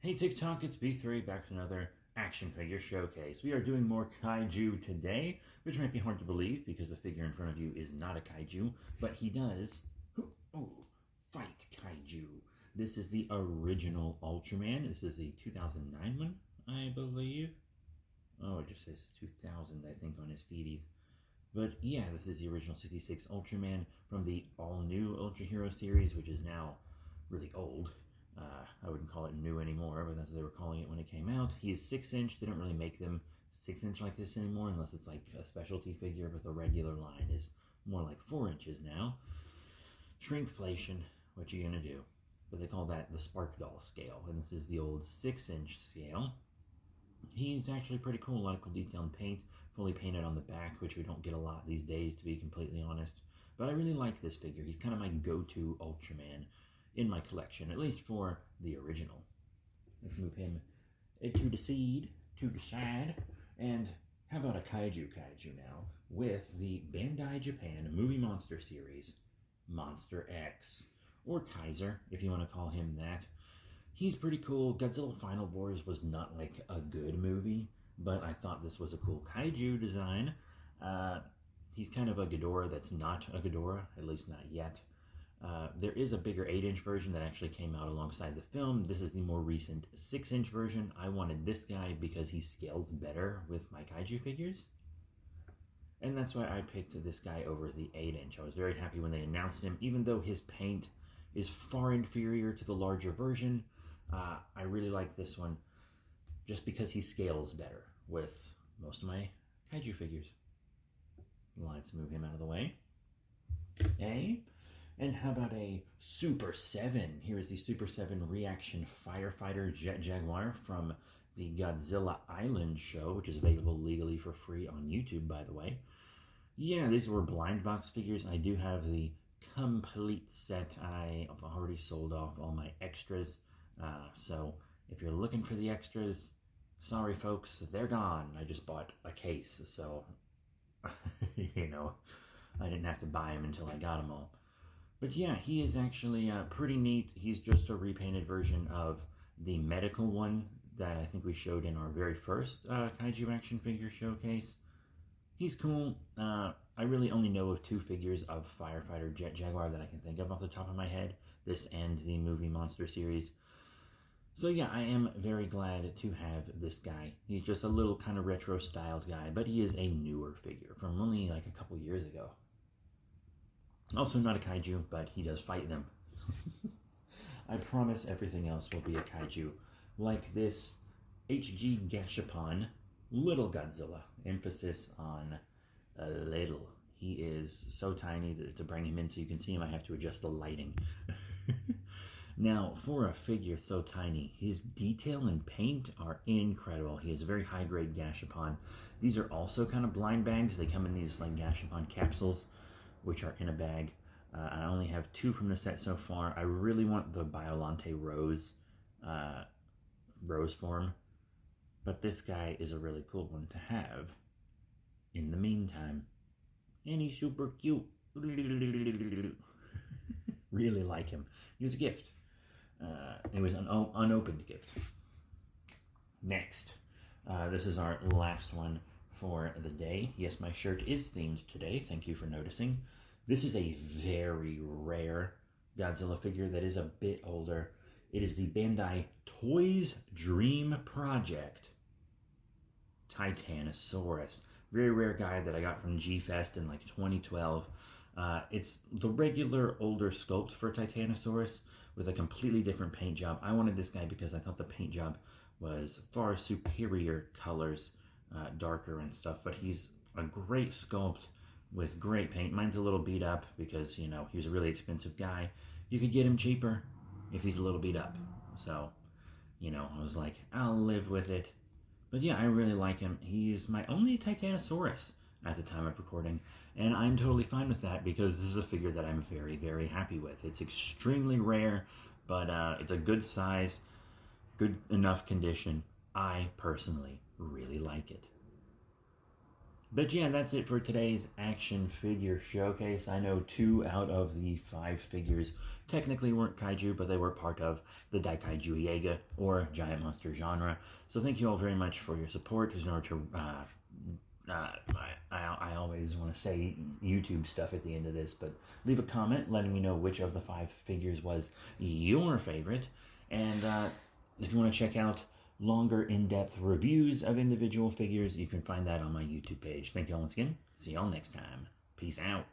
Hey TikTok, it's B3 back with another action figure showcase. We are doing more Kaiju today, which might be hard to believe because the figure in front of you is not a Kaiju, but he does fight Kaiju. This is the original Ultraman. This is the 2009 one, I believe. Oh, it just says 2000, I think, on his feeties. But yeah, this is the original 66 Ultraman from the all-new Ultra Hero series, which is now really old. I wouldn't call it new anymore, but that's what they were calling it when it came out. He is 6 inch. They don't really make them 6 inch like this anymore unless it's like a specialty figure, but the regular line is more like 4 inches now. Shrinkflation, what you gonna do? But they call that the Spark Doll scale, and this is the old 6 inch scale. He's actually pretty cool, a lot of cool detail and paint, fully painted on the back, which we don't get a lot these days, to be completely honest. But I really like this figure. He's kind of my go-to Ultraman in my collection, at least for the original. Let's move him to the side, and how about a Kaiju now, with the Bandai Japan Movie Monster series, Monster X, or Kaiser, if you want to call him that. He's pretty cool. Godzilla Final Wars was not like a good movie, but I thought this was a cool Kaiju design. He's kind of a Ghidorah that's not a Ghidorah, at least not yet. There is a bigger 8 inch version that actually came out alongside the film. This is the more recent 6 inch version. I wanted this guy because he scales better with my Kaiju figures. And that's why I picked this guy over the 8 inch. I was very happy when they announced him, even though his paint is far inferior to the larger version. I really like this one just because he scales better with most of my Kaiju figures. Let's move him out of the way. Okay. And how about a Super 7? Here is the Super 7 Reaction Firefighter Jet Jaguar from the Godzilla Island show, which is available legally for free on YouTube, by the way. Yeah, these were blind box figures. I do have the complete set. I have already sold off all my extras. So if you're looking for the extras, sorry folks, they're gone. I just bought a case, so you know, I didn't have to buy them until I got them all. But yeah, he is actually pretty neat. He's just a repainted version of the medical one that I think we showed in our very first Kaiju action figure showcase. He's cool. I really only know of two figures of Firefighter Jet Jaguar that I can think of off the top of my head. This and the movie Monster series. So yeah, I am very glad to have this guy. He's just a little kind of retro styled guy, but he is a newer figure from only like a couple years ago. Also not a Kaiju, but he does fight them. I promise everything else will be a Kaiju. Like this HG Gashapon Little Godzilla. Emphasis on a little. He is so tiny that to bring him in so you can see him, I have to adjust the lighting. Now, for a figure so tiny, his detail and paint are incredible. He is a very high-grade Gashapon. These are also kind of blind bags. They come in these like Gashapon capsules, which are in a bag. I only have two from the set so far. I really want the Biolante Rose form, but this guy is a really cool one to have in the meantime. And he's super cute. Really like him. He was a gift. It was an unopened gift. Next, this is our last one for the day. Yes, my shirt is themed today. Thank you for noticing. This is a very rare Godzilla figure that is a bit older. It is the Bandai Toys Dream Project Titanosaurus. Very rare guy that I got from G-Fest in like 2012. It's the regular older sculpt for Titanosaurus with a completely different paint job. I wanted this guy because I thought the paint job was far superior colors, darker and stuff, but he's a great sculpt with great paint. Mine's a little beat up because, you know, he was a really expensive guy. You could get him cheaper if he's a little beat up. So, you know, I was like, I'll live with it. But yeah, I really like him. He's my only Titanosaurus at the time of recording, and I'm totally fine with that because this is a figure that I'm very, very happy with. It's extremely rare, but it's a good size, good enough condition. I personally really like it. But yeah, that's it for today's action figure showcase. I know 2 out of the 5 figures technically weren't kaiju, but they were part of the Daikaiju Yaga, or giant monster genre. So thank you all very much for your support. In order to, I always want to say YouTube stuff at the end of this, but leave a comment letting me know which of the 5 figures was your favorite. And if you want to check out longer in-depth reviews of individual figures, you can find that on my YouTube page. Thank you all once again. See y'all next time. Peace out.